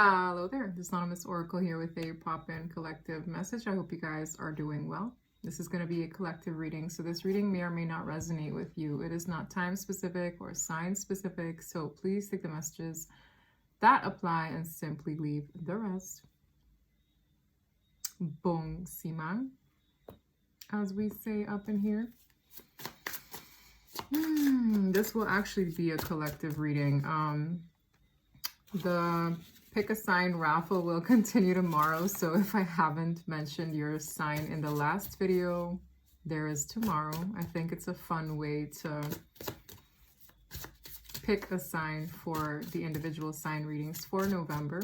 Hello there, this Anonymous Oracle here with a pop-in collective message. I hope you guys are doing well. This is going to be a collective reading, so this reading may or may not resonate with you. It is not time specific or sign specific, so please take the messages that apply and simply leave the rest. Bong simang, as we say up in here. This will actually be a collective reading. The Pick a Sign raffle will continue tomorrow, so if I haven't mentioned your sign in the last video, there is tomorrow. I think it's a fun way to pick a sign for the individual sign readings for November.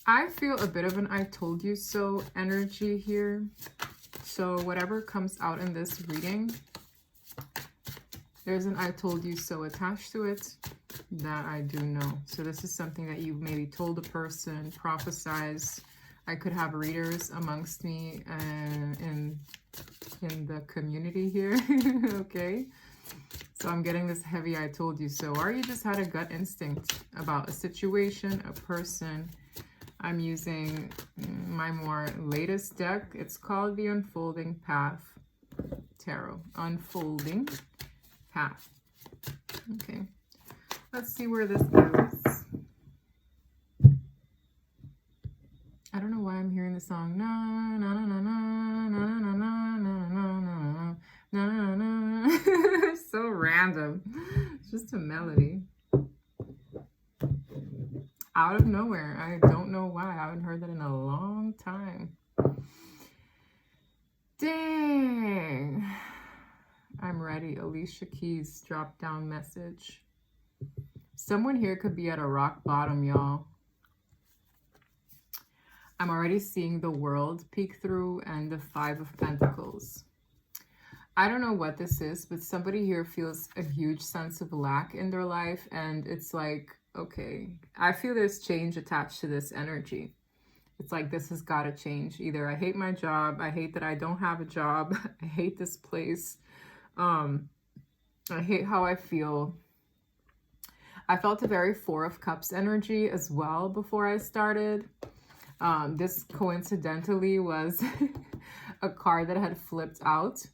I feel a bit of an I told you so energy here. So whatever comes out in this reading, there's an I told you so attached to it that I do know. So this is something that you maybe told a person, prophesize. I could have readers amongst me in the community here. Okay. So I'm getting this heavy I told you so. Or you just had a gut instinct about a situation, a person. I'm using my more latest deck. It's called the Unfolding Path Tarot. Unfolding Path. Okay. Let's see where this goes. I don't know why I'm hearing the song. Na na na na na na na na na na na na na. So random. It's just a melody. Out of nowhere. I don't know why. I haven't heard that in a long time. Dang. I'm ready. Alicia Keys drop down message. Someone here could be at a rock bottom, y'all. I'm already seeing the world peek through and the Five of Pentacles. I don't know what this is, but somebody here feels a huge sense of lack in their life. And it's like, okay, I feel there's change attached to this energy. It's like, this has got to change. Either I hate my job. I hate that I don't have a job. I hate this place. I hate how I feel. I felt a very Four of Cups energy as well before I started. This coincidentally was a card that had flipped out.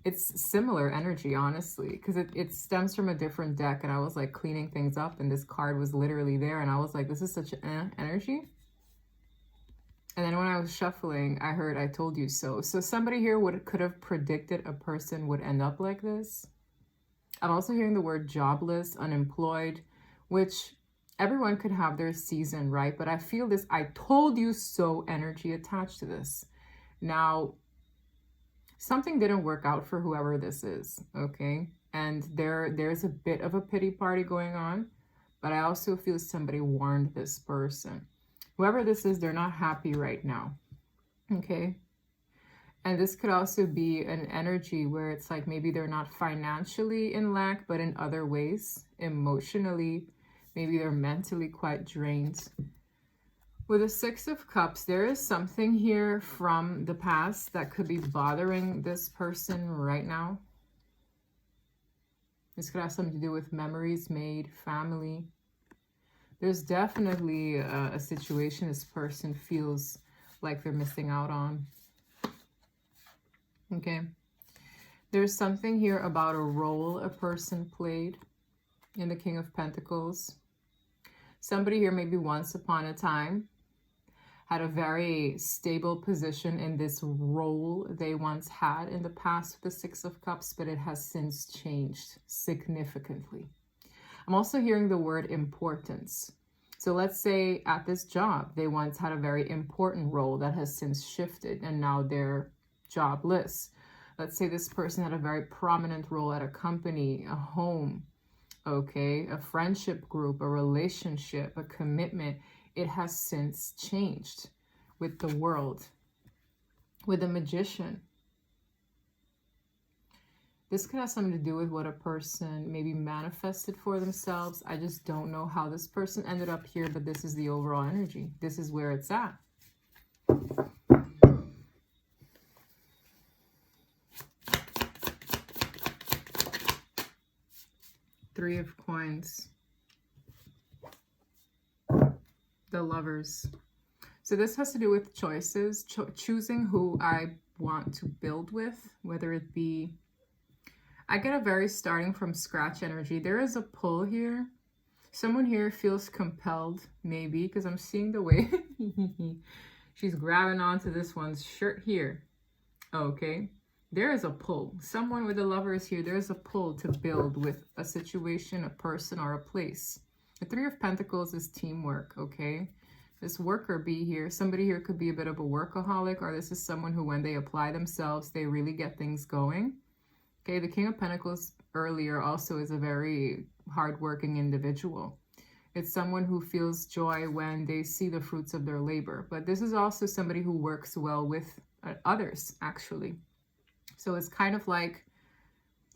It's similar energy, honestly, because it stems from a different deck, and I was like cleaning things up, and this card was literally there, and I was like, this is such an energy. And then when I was shuffling, I heard I told you so. So somebody here could have predicted a person would end up like this. I'm also hearing the word jobless, unemployed, which everyone could have their season, right? But I feel this I told you so energy attached to this. Now, something didn't work out for whoever this is, okay? And there's a bit of a pity party going on, but I also feel somebody warned this person. Whoever this is, they're not happy right now, okay? And this could also be an energy where it's like maybe they're not financially in lack, but in other ways, emotionally, maybe they're mentally quite drained. With the Six of Cups, there is something here from the past that could be bothering this person right now. This could have something to do with memories made, family. There's definitely a situation this person feels like they're missing out on. Okay. There's something here about a role a person played in the King of Pentacles. Somebody here maybe once upon a time had a very stable position in this role they once had in the past with the Six of Cups, but it has since changed significantly. I'm also hearing the word importance. So let's say at this job, they once had a very important role that has since shifted and now they're jobless. Let's say this person had a very prominent role at a company, a home, okay, a friendship group, a relationship, a commitment. It has since changed with the world, with the Magician. This could have something to do with what a person maybe manifested for themselves. I just don't know how this person ended up here, but this is the overall energy. This is where it's at. Three of Coins. The Lovers. So this has to do with choices, choosing who I want to build with, whether it be, I get a very starting from scratch energy. There is a pull here. Someone here feels compelled, maybe, because I'm seeing the way she's grabbing onto this one's shirt here. Okay. There is a pull. Someone with the Lovers here, there's a pull to build with a situation, a person, or a place. The Three of Pentacles is teamwork, okay? This worker bee here, somebody here could be a bit of a workaholic, or this is someone who, when they apply themselves, they really get things going. Okay, the King of Pentacles earlier also is a very hardworking individual. It's someone who feels joy when they see the fruits of their labor. But this is also somebody who works well with others, actually. So it's kind of like,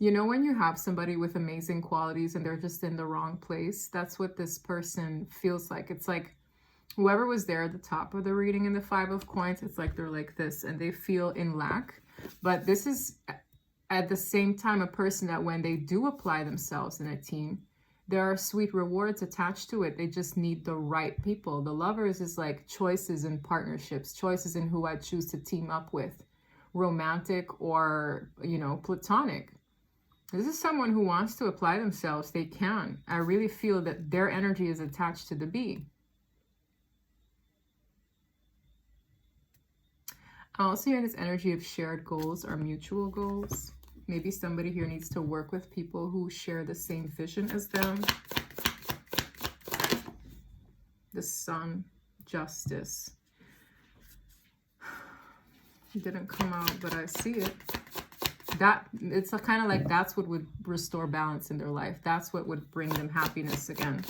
you know, when you have somebody with amazing qualities and they're just in the wrong place, that's what this person feels like. It's like whoever was there at the top of the reading in the Five of Coins, it's like they're like this and they feel in lack. But this is at the same time a person that when they do apply themselves in a team, there are sweet rewards attached to it. They just need the right people. The Lovers is like choices in partnerships, choices in who I choose to team up with, romantic or, you know, platonic. This is someone who wants to apply themselves. They can. I really feel that their energy is attached to the bee. I also hear this energy of shared goals or mutual goals. Maybe somebody here needs to work with people who share the same vision as them. The Sun, Justice. It didn't come out, but I see it. That it's kind of like that's what would restore balance in their life. That's what would bring them happiness again,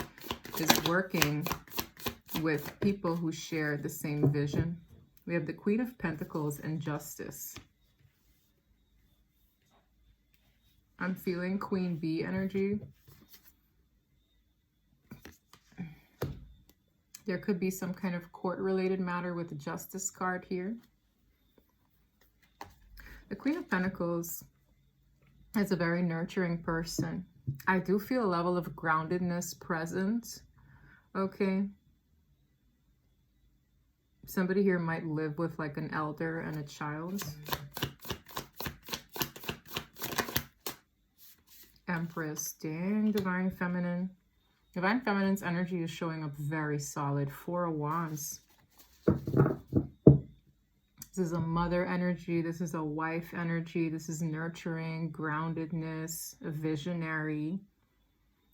is working with people who share the same vision. We have the Queen of Pentacles and Justice. I'm feeling Queen Bee energy. There could be some kind of court-related matter with the Justice card here. The Queen of Pentacles is a very nurturing person. I do feel a level of groundedness present. Okay. Somebody here might live with like an elder and a child. Empress. Dang, Divine Feminine. Divine Feminine's energy is showing up very solid. Four of Wands. This is a mother energy. This is a wife energy. This is nurturing, groundedness, a visionary.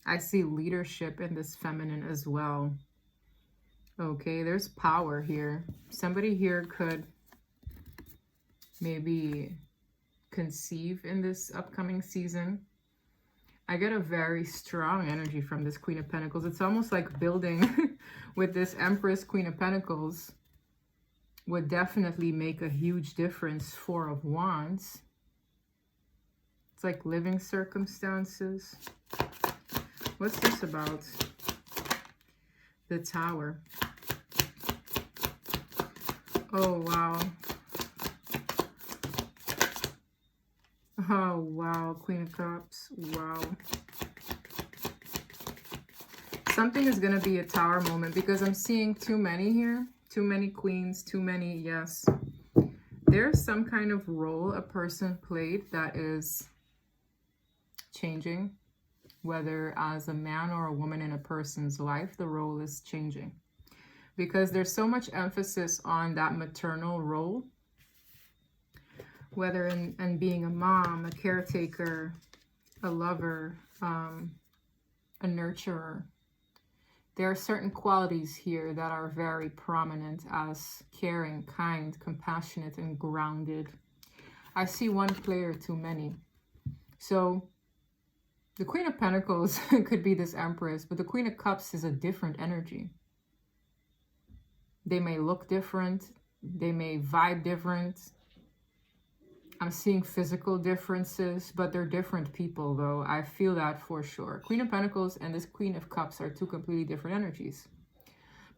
I see leadership in this feminine as well. Okay, there's power here. Somebody here could maybe conceive in this upcoming season. I get a very strong energy from this Queen of Pentacles. It's almost like building with this Empress, Queen of Pentacles would definitely make a huge difference. Four of Wands. It's like living circumstances. What's this about? The Tower. Oh, wow. Oh, wow. Queen of Cups. Wow. Something is going to be a Tower moment because I'm seeing too many here. Too many queens, too many, yes. There's some kind of role a person played that is changing. Whether as a man or a woman in a person's life, the role is changing. Because there's so much emphasis on that maternal role. Whether in being a mom, a caretaker, a lover, a nurturer. There are certain qualities here that are very prominent as caring, kind, compassionate, and grounded. I see one player too many. So the Queen of Pentacles could be this Empress, but the Queen of Cups is a different energy. They may look different. They may vibe different. I'm seeing physical differences, but they're different people, though. I feel that for sure. Queen of Pentacles and this Queen of Cups are two completely different energies.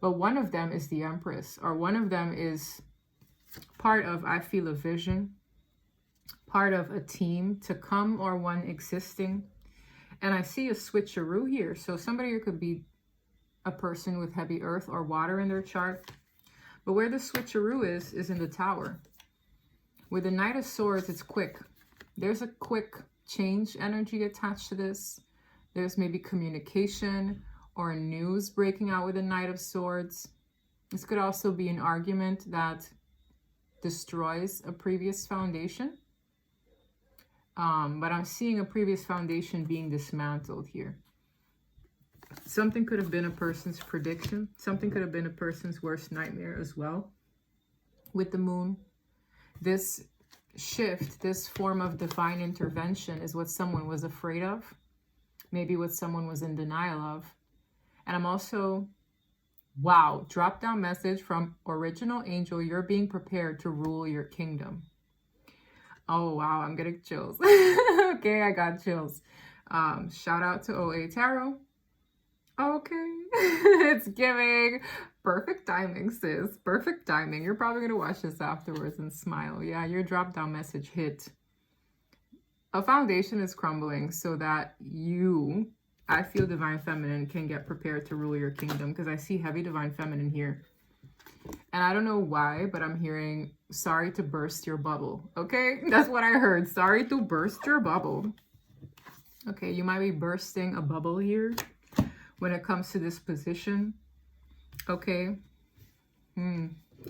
But one of them is the Empress, or one of them is part of, I feel, a vision, part of a team to come or one existing. And I see a switcheroo here. So somebody here could be a person with heavy earth or water in their chart. But where the switcheroo is in the Tower. With the Knight of Swords, it's quick. There's a quick change energy attached to this. There's maybe communication or news breaking out with the Knight of Swords. This could also be an argument that destroys a previous foundation. But I'm seeing a previous foundation being dismantled here. Something could have been a person's prediction. Something could have been a person's worst nightmare as well. With the Moon, this shift, this form of divine intervention is what someone was afraid of. Maybe what someone was in denial of. And I'm also, wow, drop down message from Original Angel. You're being prepared to rule your kingdom. Oh, wow, I'm getting chills. Okay, I got chills. Shout out to OA Tarot. Okay, it's giving perfect timing, sis. Perfect timing. You're probably going to watch this afterwards and smile. Yeah, your drop down message hit. A foundation is crumbling so that you, I feel Divine Feminine, can get prepared to rule your kingdom, because I see heavy Divine Feminine here. And I don't know why, but I'm hearing, sorry to burst your bubble. Okay, that's what I heard. Sorry to burst your bubble. Okay, you might be bursting a bubble here when it comes to this position. Okay.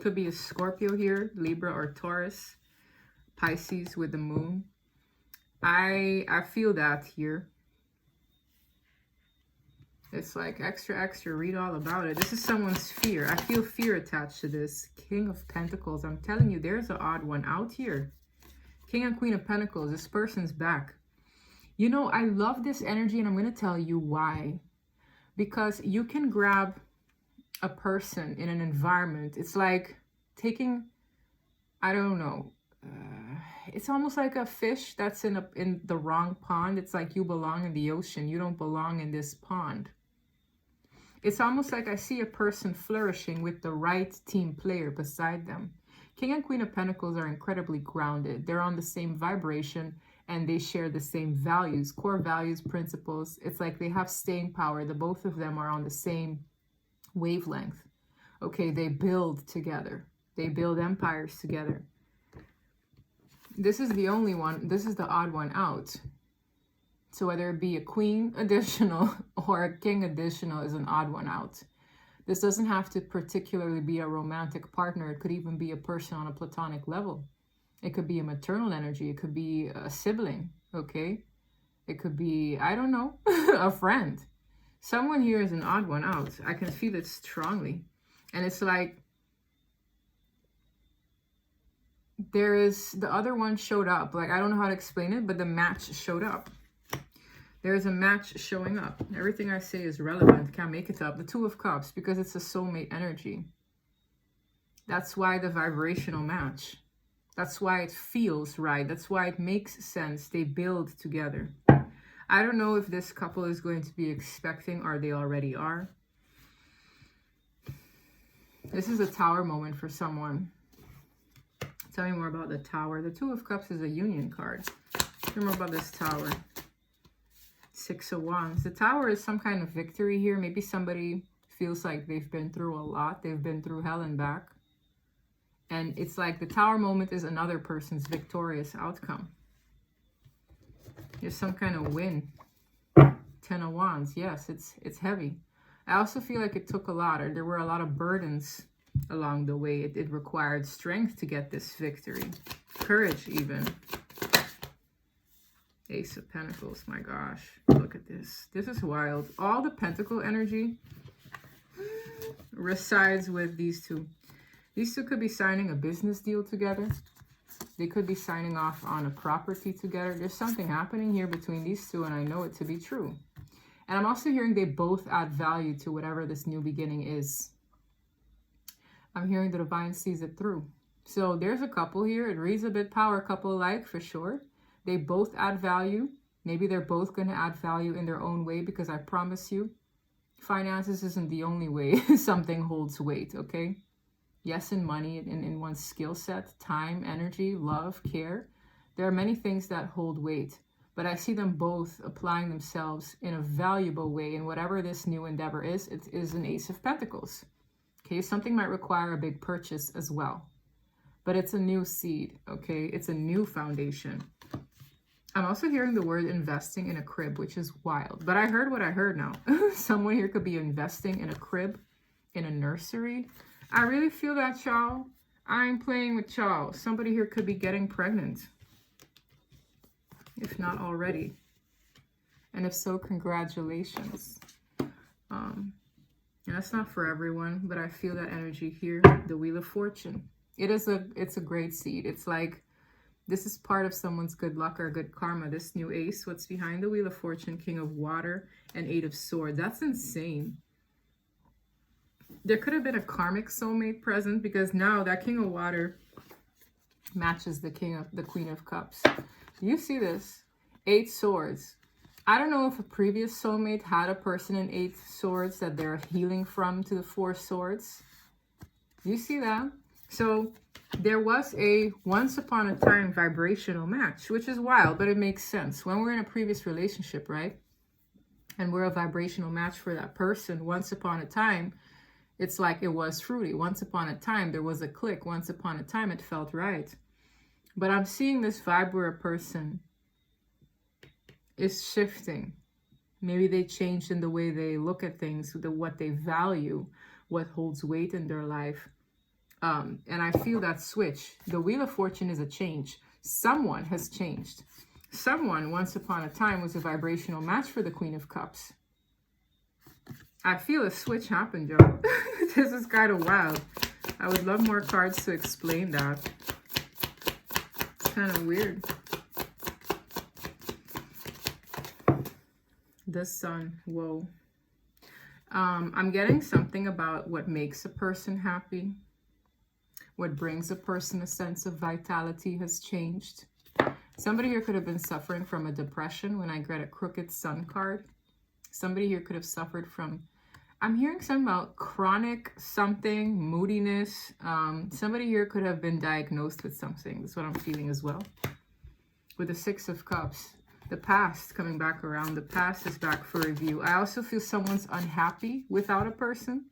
Could be a Scorpio here, Libra or Taurus, Pisces with the Moon. I feel that here. It's like extra, read all about it. This is someone's fear. I feel fear attached to this. King of Pentacles. I'm telling you, there's an odd one out here. King and Queen of Pentacles. This person's back. You know, I love this energy, and I'm going to tell you why. Because you can grab a person in an environment. It's like taking, I don't know, it's almost like a fish that's in the wrong pond. It's like you belong in the ocean. You don't belong in this pond. It's almost like I see a person flourishing with the right team player beside them. King and Queen of Pentacles are incredibly grounded. They're on the same vibration and they share the same values, core values, principles. It's like they have staying power. The both of them are on the same wavelength. Okay, they build together. They build empires together. This is the only one, this is the odd one out. So whether it be a queen additional or a king additional is an odd one out. This doesn't have to particularly be a romantic partner. It could even be a person on a platonic level. It could be a maternal energy. It could be a sibling, okay? It could be, I don't know, a friend. Someone here is an odd one out. I can feel it strongly. And it's like, there is, the other one showed up. Like, I don't know how to explain it, but the match showed up. There's a match showing up. Everything I say is relevant. Can't make it up. The Two of Cups, because it's a soulmate energy. That's why the vibrational match. That's why it feels right. That's why it makes sense. They build together. I don't know if this couple is going to be expecting or they already are. This is a Tower moment for someone. Tell me more about the Tower. The Two of Cups is a union card. Tell me more about this Tower. Six of Wands. The Tower is some kind of victory here. Maybe somebody feels like they've been through a lot. They've been through hell and back. And it's like the Tower moment is another person's victorious outcome. There's some kind of win. Ten of Wands. Yes, it's heavy. I also feel like it took a lot, or there were a lot of burdens along the way. It required strength to get this victory. Courage even. Ace of Pentacles. My gosh. Look at this. This is wild. All the Pentacle energy resides with these two. These two could be signing a business deal together. They could be signing off on a property together. There's something happening here between these two, and I know it to be true. And I'm also hearing they both add value to whatever this new beginning is. I'm hearing the divine sees it through. So there's a couple here. It reads a bit power couple-like for sure. They both add value. Maybe they're both going to add value in their own way, because I promise you, finances isn't the only way something holds weight, okay? Yes, in money, in one's skill set, time, energy, love, care. There are many things that hold weight. but I see them both applying themselves in a valuable way in whatever this new endeavor is. It is an Ace of Pentacles. Okay, something might require a big purchase as well, but it's a new seed, okay? It's a new foundation. I'm also hearing the word investing in a crib, which is wild, but I heard what I heard now. Someone here could be investing in a crib, in a nursery. I really feel that, y'all. I ain't playing with y'all. Somebody here could be getting pregnant, if not already. And if so, congratulations. And that's not for everyone, but I feel that energy here. The Wheel of Fortune. It's a great seed. It's like, this is part of someone's good luck or good karma. This new ace, what's behind the Wheel of Fortune? King of Water and Eight of Swords. That's insane. There could have been a karmic soulmate present, because now that King of Water matches the Queen of Cups. Do you see this? 8 swords. I don't know if a previous soulmate had a person in 8 swords that they're healing from to the 4 swords. Do you see that? So there was a once upon a time vibrational match, which is wild, but it makes sense. When we're in a previous relationship, right? And we're a vibrational match for that person, once upon a time, it's like it was fruity. Once upon a time, there was a click. Once upon a time, it felt right. But I'm seeing this vibe where a person is shifting. Maybe they changed in the way they look at things, what they value, what holds weight in their life. And I feel that switch. The Wheel of Fortune is a change. Someone has changed. Someone once upon a time was a vibrational match for the Queen of Cups. I feel a switch happened, y'all. This is kind of wild. I would love more cards to explain that. It's kind of weird. The Sun. Whoa. I'm getting something about what makes a person happy. What brings a person a sense of vitality has changed. Somebody here could have been suffering from a depression when I get a crooked sun card. Somebody here could have suffered from, I'm hearing something about chronic something, moodiness. Somebody here could have been diagnosed with something. That's what I'm feeling as well. With the 6 of Cups. The past coming back around. The past is back for review. I also feel someone's unhappy without a person.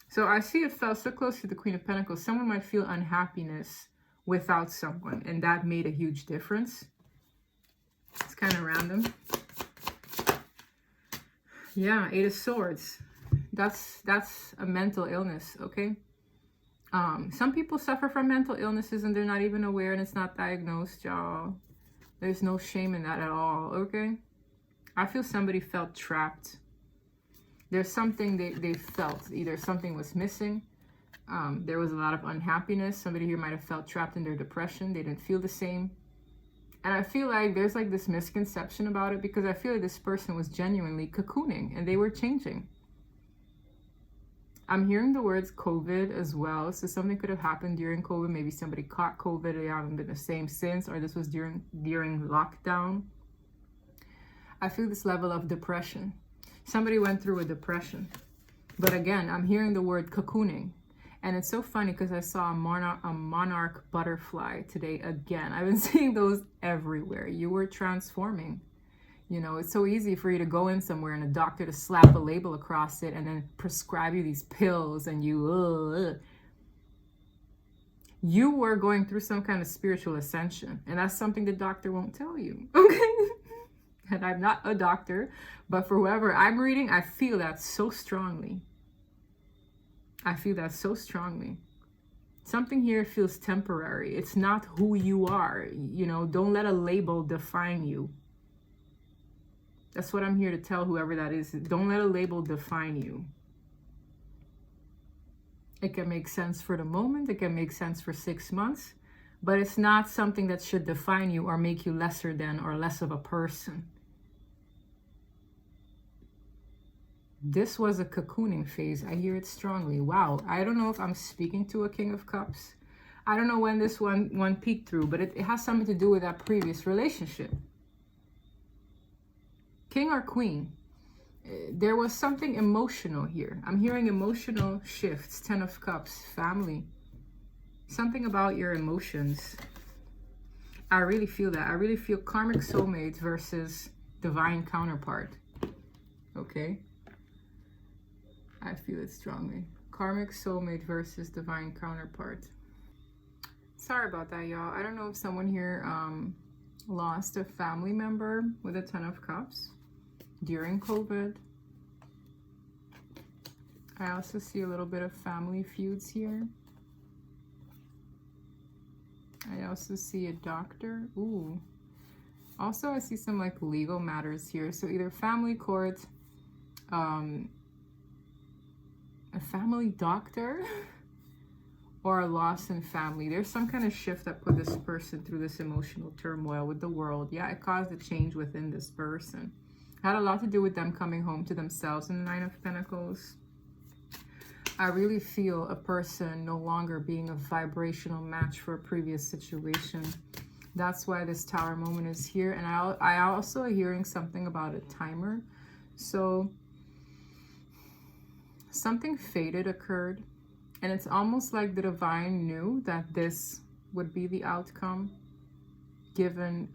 So I see it fell so close to the Queen of Pentacles. Someone might feel unhappiness without someone, and that made a huge difference. It's kind of random. Yeah, 8 of Swords. That's a mental illness, okay? Some people suffer from mental illnesses and they're not even aware, and it's not diagnosed, y'all. There's no shame in that at all, okay? I feel somebody felt trapped. There's something they felt. Either something was missing. There was a lot of unhappiness. Somebody here might have felt trapped in their depression. They didn't feel the same. And I feel like there's like this misconception about it, because I feel like this person was genuinely cocooning and they were changing. I'm hearing the words COVID as well. So something could have happened during COVID. Maybe somebody caught COVID. They haven't been the same since, or this was during lockdown. I feel this level of depression. Somebody went through a depression. But again, I'm hearing the word cocooning. And it's so funny because I saw a monarch butterfly today again. I've been seeing those everywhere. You were transforming. You know, it's so easy for you to go in somewhere and a doctor to slap a label across it and then prescribe you these pills, and you were going through some kind of spiritual ascension. And that's something the doctor won't tell you. Okay? And I'm not a doctor, but for whoever I'm reading, I feel that so strongly. I feel that so strongly. Something here feels temporary. It's not who you are. You know, don't let a label define you. That's what I'm here to tell whoever that is. Don't let a label define you. It can make sense for the moment. It can make sense for 6 months. But it's not something that should define you or make you lesser than or less of a person. This was a cocooning phase. I hear it strongly. Wow. I don't know if I'm speaking to a King of Cups. I don't know when this one peeked through, but it has something to do with that previous relationship. King or Queen. There was something emotional here. I'm hearing emotional shifts. 10 of Cups. Family. Something about your emotions. I really feel that. I really feel karmic soulmate versus divine counterpart. Okay? I feel it strongly. Karmic soulmate versus divine counterpart. Sorry about that, y'all. I don't know if someone here lost a family member with a 10 of Cups during COVID. I also see a little bit of family feuds here. I also see a doctor. Ooh. Also, I see some like legal matters here. So either family court, a family doctor, or a loss in family. There's some kind of shift that put this person through this emotional turmoil with the world. Yeah, it caused a change within this person. It had a lot to do with them coming home to themselves in the Nine of Pentacles. I really feel a person no longer being a vibrational match for a previous situation. That's why this Tower moment is here. And I also am hearing something about a timer. So something fated occurred. And it's almost like the divine knew that this would be the outcome given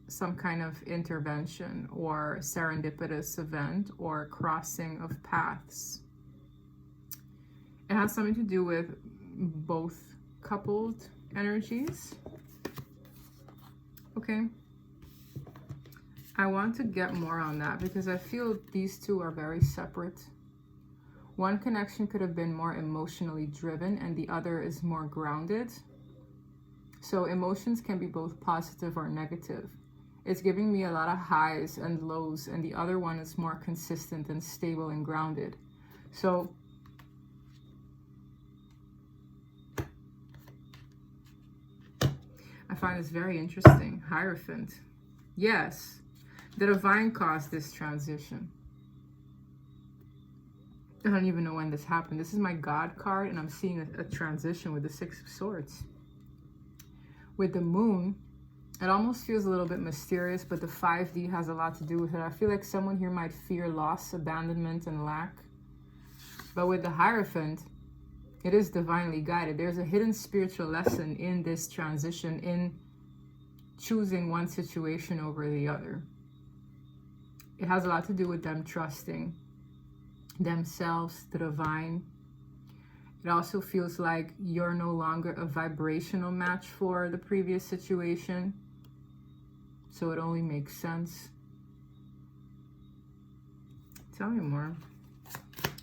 some kind of intervention or serendipitous event or crossing of paths. It has something to do with both coupled energies. Okay. I want to get more on that because I feel these two are very separate. One connection could have been more emotionally driven and the other is more grounded. So emotions can be both positive or negative. It's giving me a lot of highs and lows, and the other one is more consistent and stable and grounded. So I find this very interesting. Hierophant. Yes, the divine caused this transition. I don't even know when this happened. This is my God card, and I'm seeing a transition with the Six of Swords. With the Moon, it almost feels a little bit mysterious, but the 5D has a lot to do with it. I feel like someone here might fear loss, abandonment, and lack. But with the Hierophant, it is divinely guided. There's a hidden spiritual lesson in this transition, in choosing one situation over the other. It has a lot to do with them trusting themselves, the divine. It also feels like you're no longer a vibrational match for the previous situation, so it only makes sense. Tell me more.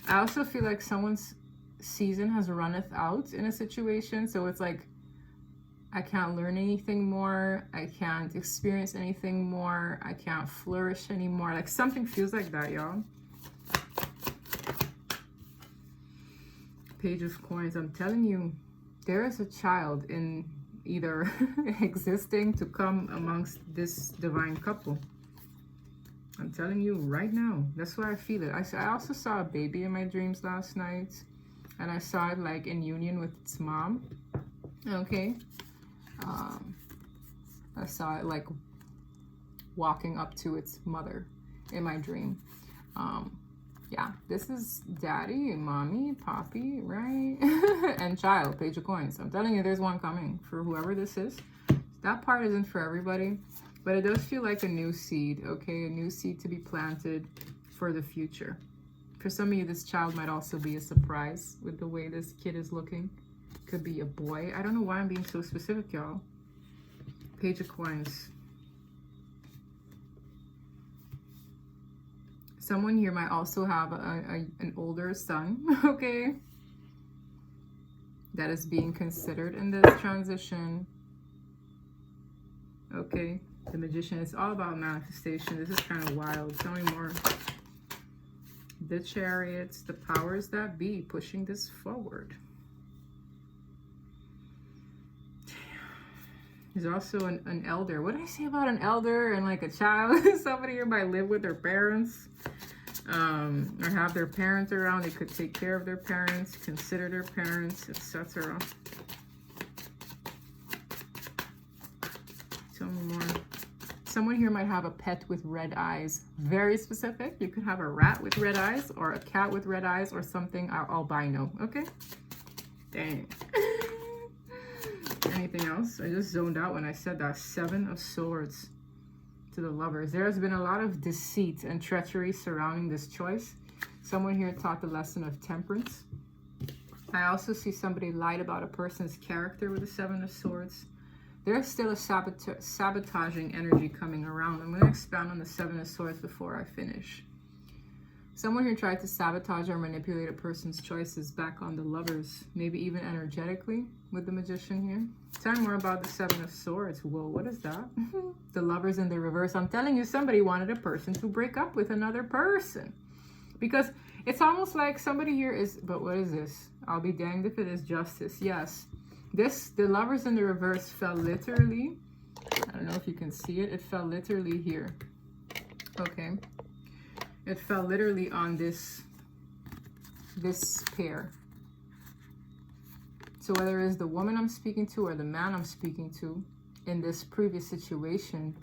I also feel like someone's season has runneth out in a situation, so it's like I can't learn anything more, I can't experience anything more, I can't flourish anymore. Like something feels like that, y'all. Page of Coins. I'm telling you, there is a child in either existing to come amongst this divine couple. I'm telling you right now. That's why I feel it. I also saw a baby in my dreams last night, and I saw it like in union with its mom. Okay. I saw it like walking up to its mother in my dream. Yeah, this is daddy, mommy, poppy, right? And child, Page of Coins. I'm telling you, there's one coming for whoever this is. That part isn't for everybody, but it does feel like a new seed, okay? A new seed to be planted for the future. For some of you, this child might also be a surprise with the way this kid is looking. Could be a boy. I don't know why I'm being so specific, y'all. Page of Coins. Someone here might also have an older son, okay, that is being considered in this transition. Okay, the Magician. It's all about manifestation. This is kind of wild. Tell me more. The Chariots, the powers that be, pushing this forward. There's also an elder. What did I say about an elder and like a child? Somebody here might live with their parents, or have their parents around. They could take care of their parents, consider their parents, etc. Tell me more. Someone here might have a pet with red eyes. Very specific. You could have a rat with red eyes, or a cat with red eyes, or something albino. Okay? Dang. Anything else? I just zoned out when I said that. 7 of Swords to the Lovers. There has been a lot of deceit and treachery surrounding this choice. Someone here taught the lesson of temperance. I also see somebody lied about a person's character with the 7 of Swords. There's still a sabotaging energy coming around. I'm going to expand on the 7 of Swords before I finish. Someone here tried to sabotage or manipulate a person's choices back on the Lovers, maybe even energetically with the Magician here. Tell me more about the 7 of Swords. Whoa, what is that? The Lovers in the reverse. I'm telling you, somebody wanted a person to break up with another person. Because it's almost like somebody here is, but what is this? I'll be danged if it is Justice. Yes. The Lovers in the reverse fell literally. I don't know if you can see it. It fell literally here. Okay. It fell literally on this pair. So whether it's the woman I'm speaking to or the man I'm speaking to in this previous situation,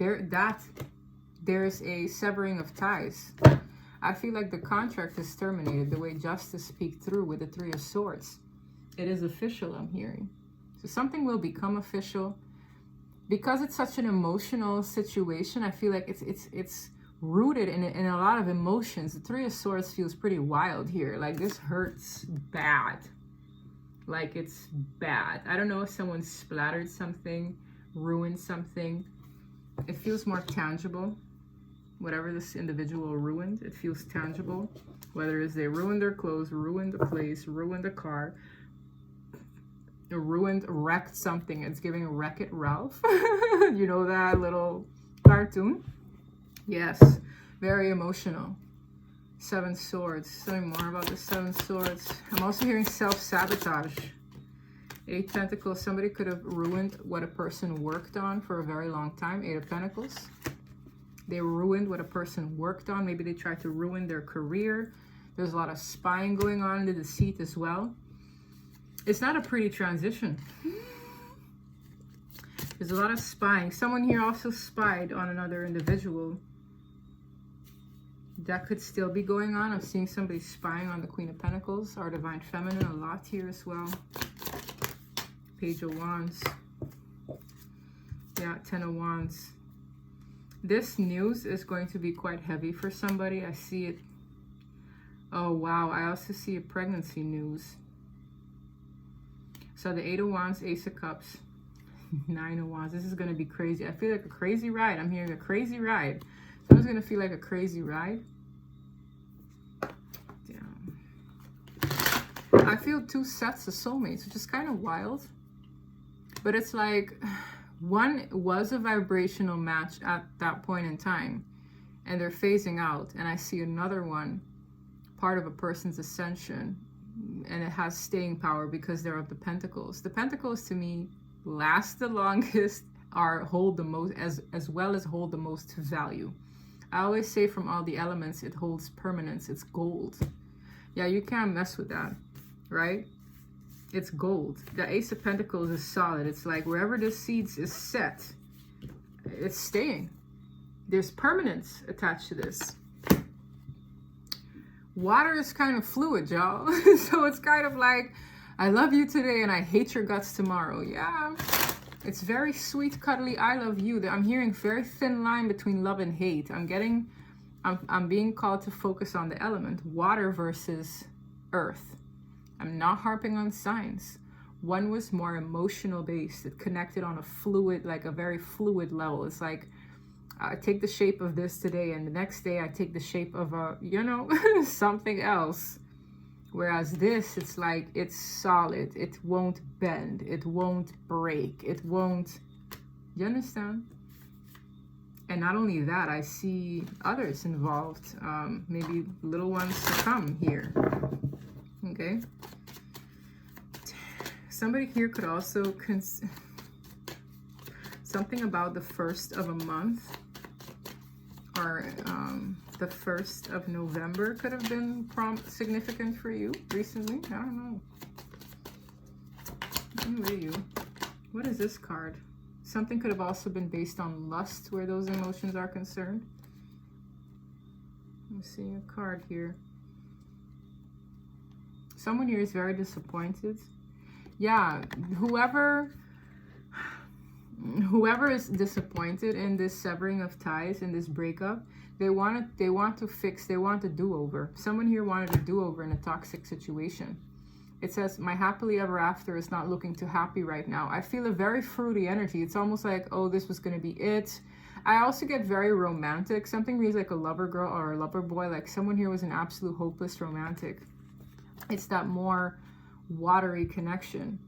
there's a severing of ties. I feel like the contract is terminated, the way Justice speaks through with the 3 of Swords. It is official, I'm hearing. So something will become official. Because it's such an emotional situation, I feel like it's rooted in a lot of emotions. The 3 of Swords feels pretty wild here. Like this hurts bad. Like it's bad. I don't know if someone splattered something, ruined something. It feels more tangible. Whatever this individual ruined, it feels tangible. Whether it's they ruined their clothes, ruined the place, ruined the car, wrecked something. It's giving Wreck-It Ralph. You know that little cartoon? Yes, very emotional. 7 Swords. Tell me more about the 7 Swords. I'm also hearing self-sabotage. 8 Pentacles. Somebody could have ruined what a person worked on for a very long time. 8 of Pentacles. They ruined what a person worked on. Maybe they tried to ruin their career. There's a lot of spying going on in the deceit as well. It's not a pretty transition. There's a lot of spying. Someone here also spied on another individual. That could still be going on. I'm seeing somebody spying on the Queen of Pentacles, our Divine Feminine, a lot here as well. Page of Wands. Yeah, 10 of Wands. This news is going to be quite heavy for somebody. I see it. Oh, wow. I also see a pregnancy news. So the 8 of Wands, Ace of Cups, 9 of Wands. This is going to be crazy. I feel like a crazy ride. I'm hearing a crazy ride. Someone's going to feel like a crazy ride. Damn. I feel 2 sets of soulmates, which is kind of wild. But it's like one was a vibrational match at that point in time. And they're phasing out. And I see another one, part of a person's ascension. And it has staying power because they're of the Pentacles. The Pentacles to me last the longest, hold the most, as well as hold the most value. I always say from all the elements, it holds permanence. It's gold. Yeah, you can't mess with that, right? It's gold. The Ace of Pentacles is solid. It's like wherever the seeds is set, it's staying. There's permanence attached to this. Water is kind of fluid, y'all. So it's kind of like, I love you today and I hate your guts tomorrow. Yeah, it's very sweet, cuddly, I love you. I'm hearing very thin line between love and hate. I'm being called to focus on the element. Water versus earth. I'm not harping on signs. One was more emotional based. It connected on a fluid, like a very fluid level. It's like, I take the shape of this today and the next day I take the shape of a, you know, something else. Whereas this, it's like, it's solid. It won't bend. It won't break. It won't, you understand? And not only that, I see others involved. Maybe little ones to come here. Okay. Somebody here could also, something about the 1st of a month. Or the 1st of November could have been significant for you recently. I don't know. Let me read you. What is this card? Something could have also been based on lust where those emotions are concerned. I'm seeing a card here. Someone here is very disappointed. Yeah, whoever whoever is disappointed in this severing of ties, in this breakup, they want to fix, they want a do-over. Someone here wanted a do-over in a toxic situation. It says, my happily ever after is not looking too happy right now. I feel a very fruity energy. It's almost like, oh, this was going to be it. I also get very romantic. Something reads like a lover girl or a lover boy. Like someone here was an absolute hopeless romantic. It's that more watery connection,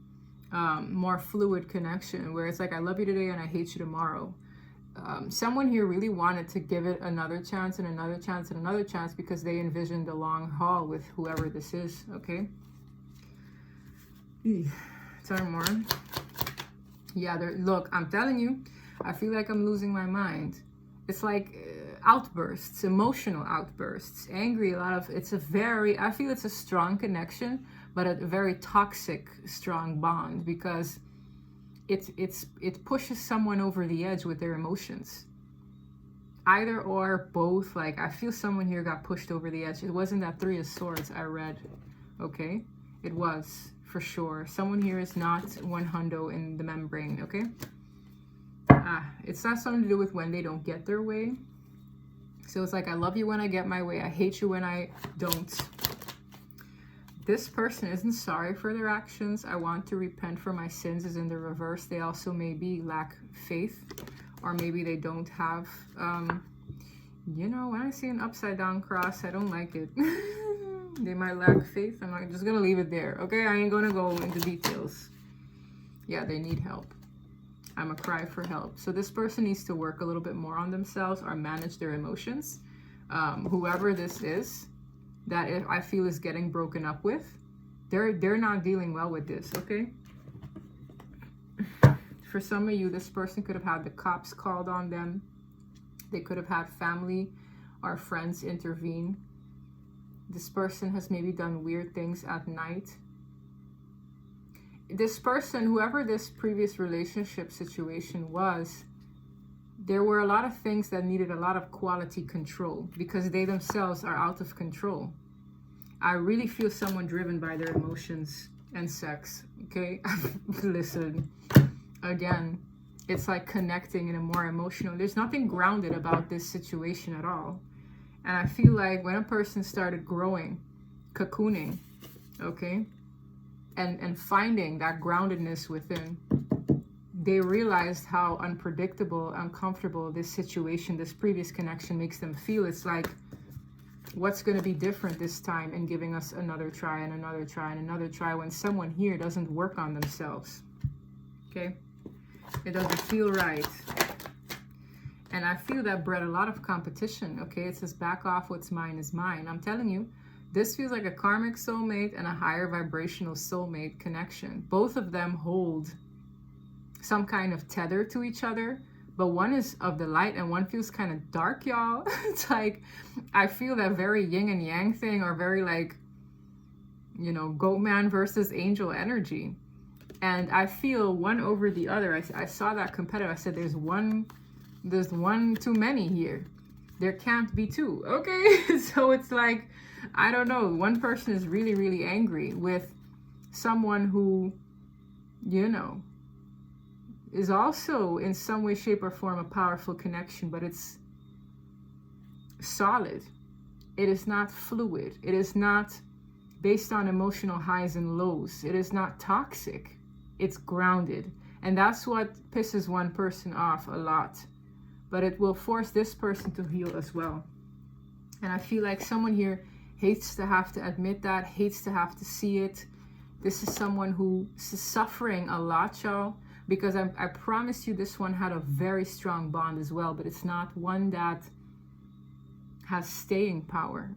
more fluid connection, where it's like, I love you today and I hate you tomorrow. Someone here really wanted to give it another chance and another chance and another chance because they envisioned a long haul with whoever this is, okay? Tell me more. Yeah, look, I'm telling you, I feel like I'm losing my mind. It's like outbursts, emotional outbursts, angry, I feel it's a strong connection, but a very toxic, strong bond, because it pushes someone over the edge with their emotions. Either or, both. Like, I feel someone here got pushed over the edge. It wasn't that Three of Swords I read, okay? It was, for sure. Someone here is not 100 in the membrane, okay? It's not something to do with when they don't get their way. So it's like, I love you when I get my way. I hate you when I don't. This person isn't sorry for their actions. I want to repent for my sins is in the reverse. They also maybe lack faith, or maybe they don't have, you know, when I see an upside down cross, I don't like it. They might lack faith. I'm just going to leave it there. Okay, I ain't going to go into details. Yeah, they need help. I'm a cry for help. So this person needs to work a little bit more on themselves or manage their emotions. Whoever this is that I feel is getting broken up with, they're not dealing well with this, okay? For some of you, this person could have had the cops called on them. They could have had family or friends intervene. This person has maybe done weird things at night. This person, whoever this previous relationship situation was, there were a lot of things that needed a lot of quality control because they themselves are out of control. I really feel someone driven by their emotions and sex, okay? Listen, again, it's like connecting in a more emotional, there's nothing grounded about this situation at all. And I feel like when a person started growing, cocooning, okay, and finding that groundedness within, they realized how unpredictable, uncomfortable this situation, this previous connection makes them feel. It's like, what's going to be different this time in giving us another try and another try and another try when someone here doesn't work on themselves, okay? It doesn't feel right. And I feel that bred a lot of competition, okay? It says, back off, what's mine is mine. I'm telling you, this feels like a karmic soulmate and a higher vibrational soulmate connection. Both of them hold some kind of tether to each other, but one is of the light and one feels kind of dark, y'all. It's like, I feel that very yin and yang thing, or very like, you know, goat man versus angel energy. And I feel one over the other. I saw that competitive. I said, there's one too many here. There can't be two, okay? So it's like, I don't know. One person is really, really angry with someone who, you know, is also in some way, shape, or form a powerful connection, but it's solid. It is not fluid. It is not based on emotional highs and lows. It is not toxic. It's grounded. And that's what pisses one person off a lot. But it will force this person to heal as well. And I feel like someone here hates to have to admit that, hates to have to see it. This is someone who is suffering a lot, y'all, because I promise you this one had a very strong bond as well, but it's not one that has staying power.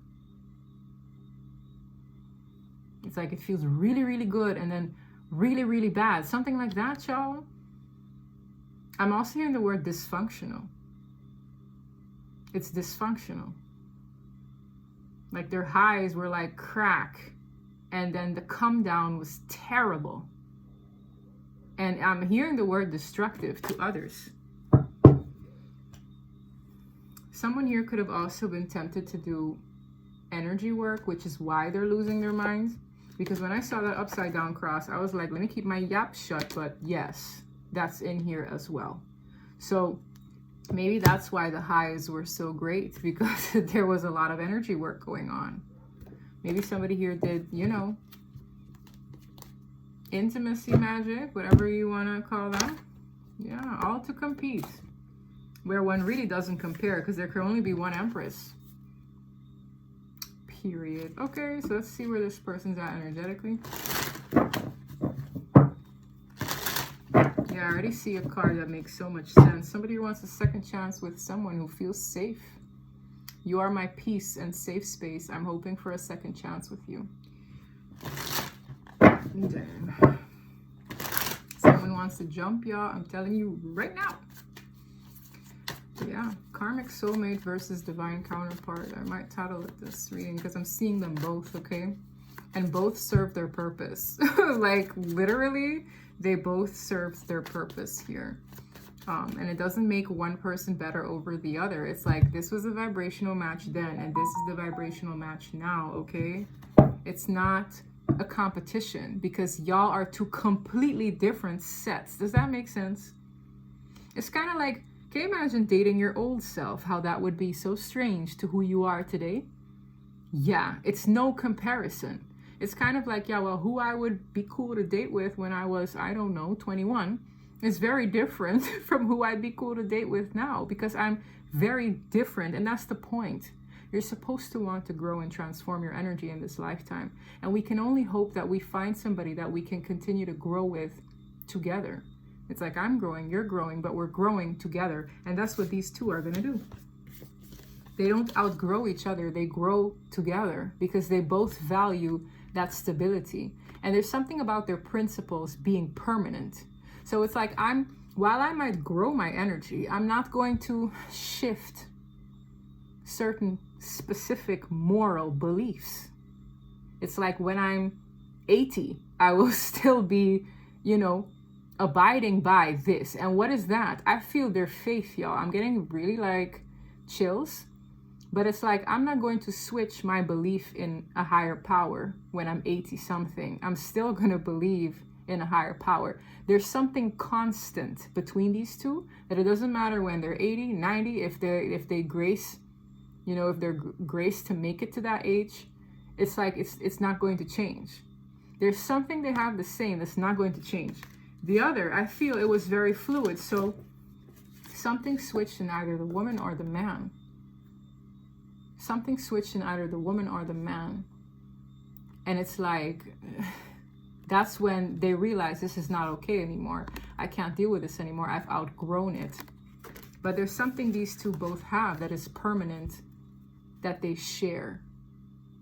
It's like it feels really, really good and then really, really bad. Something like that, y'all. I'm also hearing the word dysfunctional. It's dysfunctional. Like their highs were like crack, and then the come down was terrible. And I'm hearing the word destructive to others. Someone here could have also been tempted to do energy work, which is why they're losing their minds. Because when I saw that upside down cross, I was like, let me keep my yap shut. But yes, that's in here as well. So maybe that's why the highs were so great, because there was a lot of energy work going on. Maybe somebody here did, you know, intimacy magic, whatever you want to call that. Yeah, all to compete. Where one really doesn't compare, because there can only be one empress. Period. Okay, so let's see where this person's at energetically. Yeah, I already see a card that makes so much sense. Somebody who wants a second chance with someone who feels safe. You are my peace and safe space. I'm hoping for a second chance with you. Damn. Someone wants to jump, y'all. I'm telling you right now. Yeah, karmic soulmate versus divine counterpart. I might title it this reading because I'm seeing them both, okay? And both serve their purpose. Like, literally, they both serve their purpose here. And it doesn't make one person better over the other. It's like, this was a vibrational match then, and this is the vibrational match now, okay? It's not a competition, because y'all are two completely different sets. Does that make sense? It's kind of like, can you imagine dating your old self? How that would be so strange to who you are today? Yeah, it's no comparison. It's kind of like, yeah, well, who I would be cool to date with when I was, I don't know, 21 is very different from who I'd be cool to date with now, because I'm very different, and that's the point. You're supposed to want to grow and transform your energy in this lifetime, and we can only hope that we find somebody that we can continue to grow with together. It's like, I'm growing, you're growing, but we're growing together. And that's what these two are going to do. They don't outgrow each other. They grow together because they both value that stability. And there's something about their principles being permanent. So it's like, while I might grow my energy, I'm not going to shift certain specific moral beliefs. It's like, when I'm 80, I will still be, you know, abiding by this. And what is that? I feel their faith, y'all. I'm getting really like chills, but it's like, I'm not going to switch my belief in a higher power when I'm 80 something. I'm still going to believe in a higher power. There's something constant between these two, that it doesn't matter when they're 80, 90, if they grace, you know, if they're graced to make it to that age, it's like, it's not going to change. There's something they have the same that's not going to change. The other, I feel it was very fluid. So something switched in either the woman or the man. Something switched in either the woman or the man. And it's like, that's when they realize, this is not okay anymore. I can't deal with this anymore. I've outgrown it. But there's something these two both have that is permanent, that they share.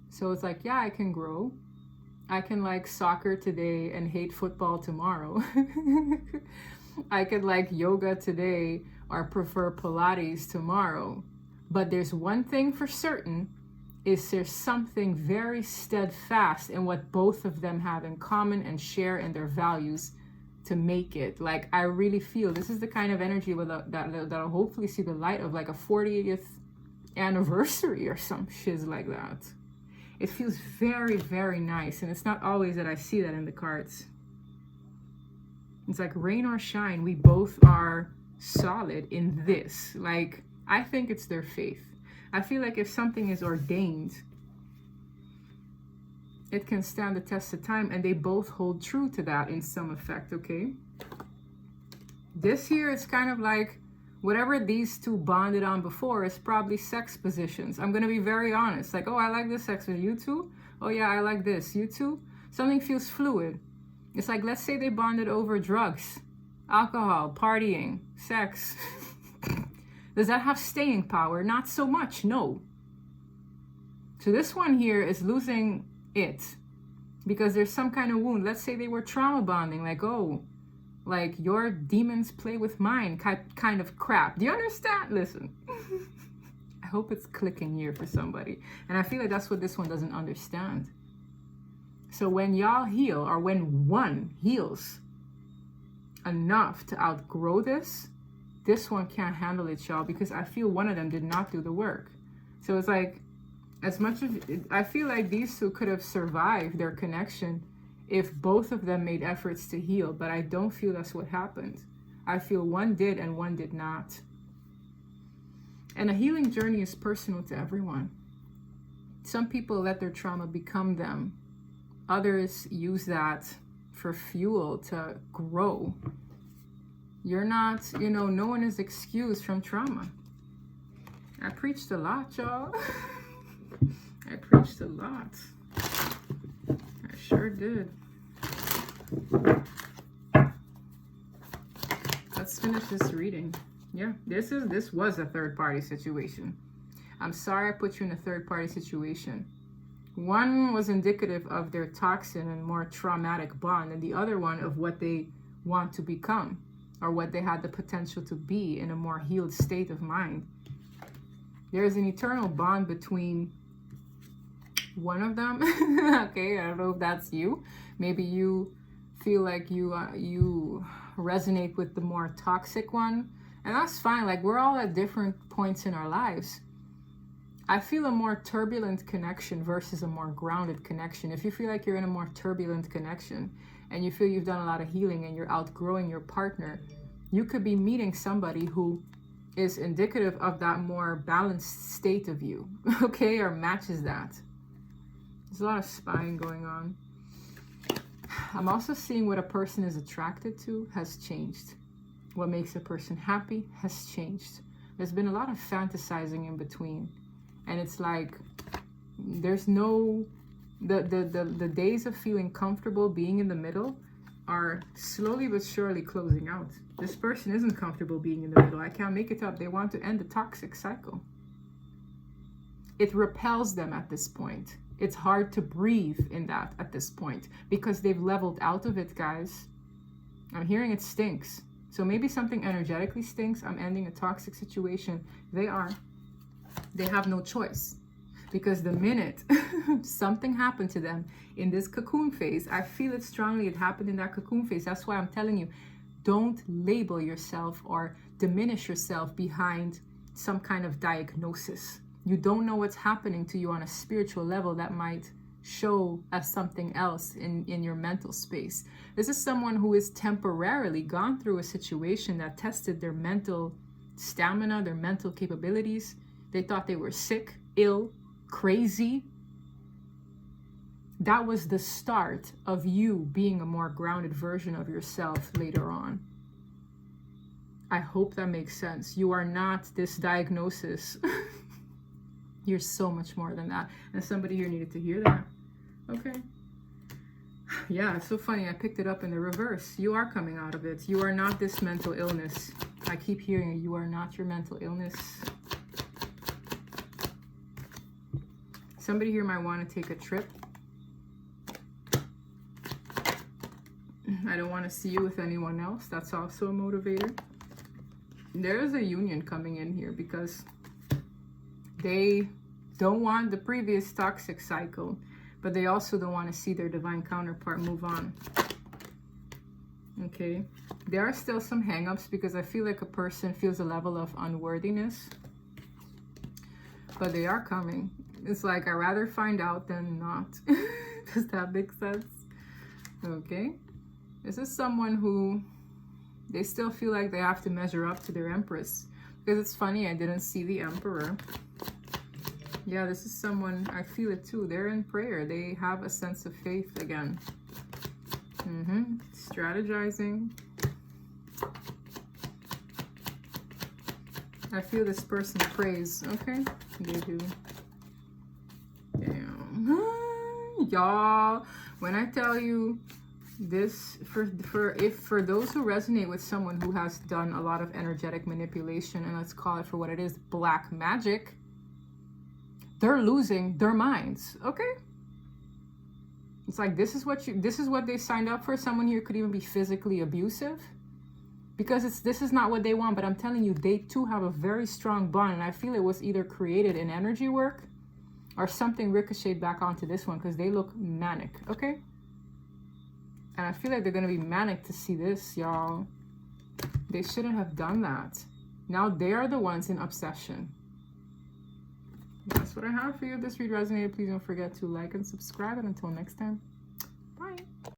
So it's like, yeah, I can grow. I can like soccer today and hate football tomorrow. I could like yoga today or prefer Pilates tomorrow. But there's one thing for certain, is there's something very steadfast in what both of them have in common and share in their values to make it. Like, I really feel this is the kind of energy that'll hopefully see the light of like a 40th anniversary or some shiz like that. It feels very, very nice. And it's not always that I see that in the cards. It's like, rain or shine, we both are solid in this. Like, I think it's their faith. I feel like if something is ordained, it can stand the test of time, and they both hold true to that in some effect, okay? This here is kind of like, whatever these two bonded on before is probably sex positions. I'm going to be very honest. Like, oh, I like this sex with you two. Oh, yeah, I like this. You two? Something feels fluid. It's like, let's say they bonded over drugs, alcohol, partying, sex. Does that have staying power? Not so much, no. So this one here is losing it because there's some kind of wound. Let's say they were trauma bonding, like, oh, like your demons play with mine kind of crap. Do you understand? Listen, I hope it's clicking here for somebody. And I feel like that's what this one doesn't understand. So when y'all heal, or when one heals enough to outgrow this one can't handle it, y'all, because I feel one of them did not do the work. So it's like, as much as I feel like these two could have survived their connection if both of them made efforts to heal, but I don't feel that's what happened. I feel one did and one did not. And a healing journey is personal to everyone. Some people let their trauma become them. Others use that for fuel to grow. You're not, you know, no one is excused from trauma. I preached a lot, y'all. I preached a lot. I sure did. Let's finish this reading. Yeah, this was a third-party situation. I'm sorry I put you in a third-party situation. One was indicative of their toxic and more traumatic bond, and the other one of what they want to become, or what they had the potential to be in a more healed state of mind. There is an eternal bond between one of them. Okay, I don't know if that's you. Maybe you feel like you resonate with the more toxic one, and that's fine. Like, we're all at different points in our lives. I feel a more turbulent connection versus a more grounded connection. If you feel like you're in a more turbulent connection and you feel you've done a lot of healing and you're outgrowing your partner, you could be meeting somebody who is indicative of that more balanced state of you, okay, or matches that. There's a lot of spying going on. I'm also seeing what a person is attracted to has changed. What makes a person happy has changed. There's been a lot of fantasizing in between. And it's like, there's no, the days of feeling comfortable being in the middle are slowly but surely closing out. This person isn't comfortable being in the middle. I can't make it up. They want to end the toxic cycle. It repels them at this point. It's hard to breathe in that at this point because they've leveled out of it, guys. I'm hearing it stinks. So maybe something energetically stinks. I'm ending a toxic situation. They have no choice, because the minute something happened to them in this cocoon phase, I feel it strongly, it happened in that cocoon phase. That's why I'm telling you, don't label yourself or diminish yourself behind some kind of diagnosis. You don't know what's happening to you on a spiritual level that might show as something else in your mental space. This is someone who is temporarily gone through a situation that tested their mental stamina, their mental capabilities. They thought they were sick, ill, crazy. That was the start of you being a more grounded version of yourself later on. I hope that makes sense. You are not this diagnosis. You're so much more than that. And somebody here needed to hear that. Okay. Yeah, it's so funny. I picked it up in the reverse. You are coming out of it. You are not this mental illness. I keep hearing it. You are not your mental illness. Somebody here might want to take a trip. I don't want to see you with anyone else. That's also a motivator. There's a union coming in here because they don't want the previous toxic cycle, but they also don't want to see their divine counterpart move on. Okay. There are still some hang-ups because I feel like a person feels a level of unworthiness, but they are coming. It's like, I'd rather find out than not. Does that make sense? Okay. This is someone who, they still feel like they have to measure up to their Empress. Because it's funny, I didn't see the Emperor. Yeah, this is someone, I feel it too. They're in prayer. They have a sense of faith again. Strategizing. I feel this person prays. Okay, they do. Damn. Y'all, when I tell you this, for those who resonate with someone who has done a lot of energetic manipulation, and let's call it for what it is, black magic, they're losing their minds. Okay, it's like, this is what they signed up for. Someone here could even be physically abusive because this is not what they want. But I'm telling you, they too have a very strong bond, and I feel it was either created in energy work or something ricocheted back onto this one because they look manic. Okay, and I feel like they're gonna be manic to see this, y'all. They shouldn't have done that. Now they are the ones in obsession. That's what I have for you. If this read resonated, please don't forget to like and subscribe. And until next time.